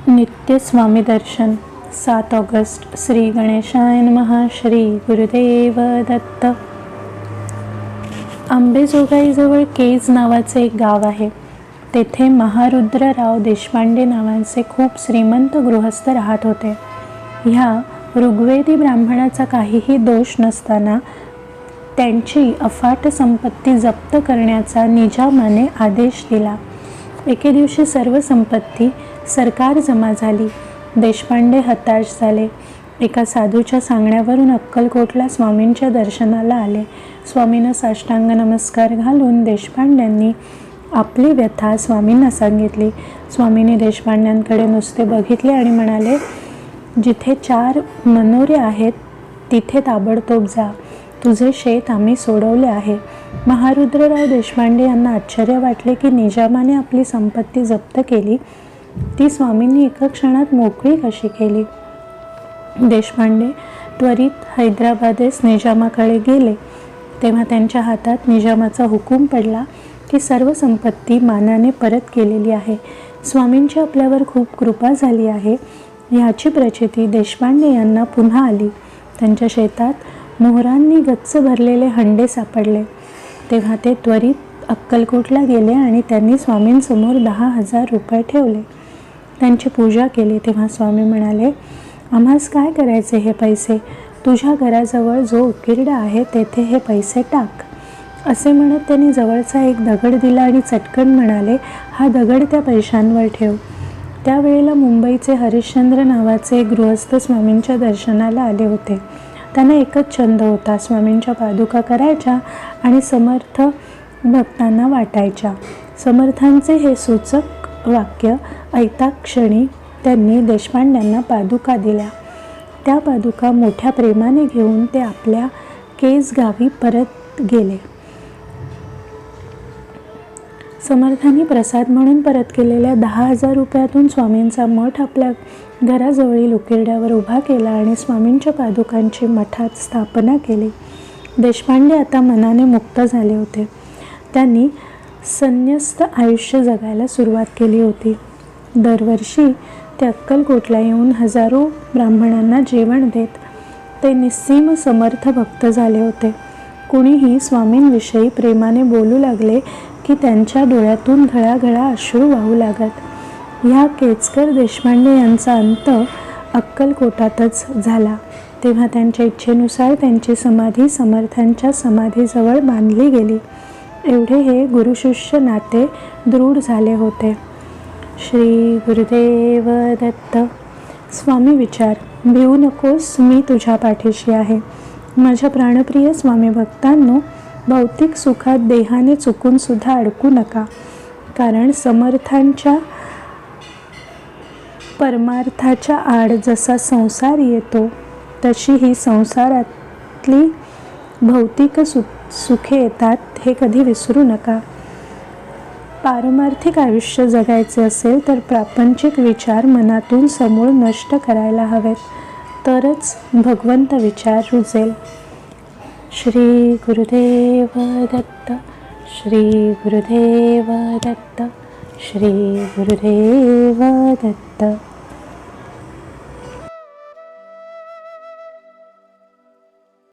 नित्य स्वामी दर्शन 7 ऑगस्ट श्री गणेशाय नमः. श्री गुरुदेव दत्त. आंबेजोगाईजवळ केज नावाचे एक गाव आहे. तेथे महारुद्रराव देशपांडे नावाचे खूप श्रीमंत गृहस्थ राहत होते. ह्या ऋग्वेदी ब्राह्मणाचा काहीही दोष नसताना त्यांची अफाट संपत्ती जप्त करण्याचा निजामाने आदेश दिला. एके दिवशी सर्व संपत्ती सरकार जमा झाली. देशपांडे हताश झाले. एका साधूच्या सांगण्यावरून अक्कलकोटला स्वामींच्या दर्शनाला आले. स्वामींना साष्टांग नमस्कार घालून देशपांड्यांनी आपली व्यथा स्वामींना सांगितली. स्वामींनी देशपांड्यांकडे नुसते बघितले आणि म्हणाले, जिथे 4 मनोरे आहेत तिथे ताबडतोब जा. तुझे शेत आम्ही सोडवले आहे. महारुद्रराव देशपांडे यांना आश्चर्य वाटले की निजामाने आपली संपत्ती जप्त केली ती स्वामींनी एका क्षणात मोकळी कशी केली. देशपांडे त्वरित हैदराबादेस निजामाकडे गेले. तेव्हा त्यांच्या हातात निजामाचा हुकूम पडला की सर्व संपत्ती मानाने परत केलेली आहे. स्वामींची आपल्यावर खूप कृपा झाली आहे ह्याची प्रचिती देशपांडे यांना पुन्हा आली. त्यांच्या शेतात मोहरांनी गच्च भरलेले हंडे सापडले. तेव्हा ते त्वरित अक्कलकोटला गेले आणि त्यांनी स्वामींसमोर 10,000 रुपये ठेवले. त्यांची पूजा केली. तेव्हा स्वामी म्हणाले, आम्हास काय करायचे हे पैसे? तुझ्या घराजवळ जो उकिरडा आहे तेथे हे पैसे टाक. असे म्हणत त्यांनी जवळचा एक दगड दिला आणि चटकन म्हणाले, हा दगड त्या पैशांवर ठेव. त्यावेळेला मुंबईचे हरिश्चंद्र नावाचे एक गृहस्थ स्वामींच्या दर्शनाला आले होते. त्यांना एकच छंद होता, स्वामींच्या पादुका करायच्या आणि समर्थ भक्तांना वाटायच्या. समर्थांचे हे सूचक वाक्य ऐकता क्षणी त्यांनी देशपांड्यांना पादुका दिल्या. त्या पादुका मोठ्या प्रेमाने घेऊन ते आपल्या केज गावी परत गेले. समर्थांनी प्रसाद म्हणून परत केलेल्या 10,000 रुपयातून स्वामींचा मठ आपल्या घराजवळील उकिरड्यावर उभा केला आणि स्वामींच्या पादुकांची मठात स्थापना केली. देशपांडे आता मनाने मुक्त झाले होते. त्यांनी संन्यस्त आयुष्य जगायला सुरुवात केली होती. दरवर्षी ते अक्कलकोटला येऊन हजारो ब्राह्मणांना जेवण देत. ते निस्सीम समर्थ भक्त झाले होते. कुणीही स्वामींविषयी प्रेमाने बोलू लागले की त्यांच्या डोळ्यातून घळाघळा अश्रू वाहू लागत. ह्या केजकर देशपांडे यांचा अंत अक्कलकोटातच झाला. तेव्हा त्यांच्या इच्छेनुसार त्यांची समाधी समर्थांच्या समाधीजवळ बांधली गेली. एवढे हे गुरुशिष्य नाते दृढ झाले होते. श्री गुरुदेव दत्त. स्वामी विचार, भिवू नकोस, मी तुझ्या पाठीशी आहे. माझ्या प्राणप्रिय स्वामी भक्तांनो, भौतिक सुखात देहाने चुकून सुद्धा अडकू नका. कारण समर्थांच्या परमार्थाच्या आड जसा संसार येतो तशी ही संसारातली भौतिक सुखे येतात, हे कधी विसरू नका. पारमार्थिक आयुष्य जगायचे असेल तर प्रापंचिक विचार मनातून समूळ नष्ट करायला हवेत, तरच भगवंत विचार रुजेल. श्री गुरुदेव दत्त. श्री गुरुदेव दत्त. श्री गुरुदेव दत्त.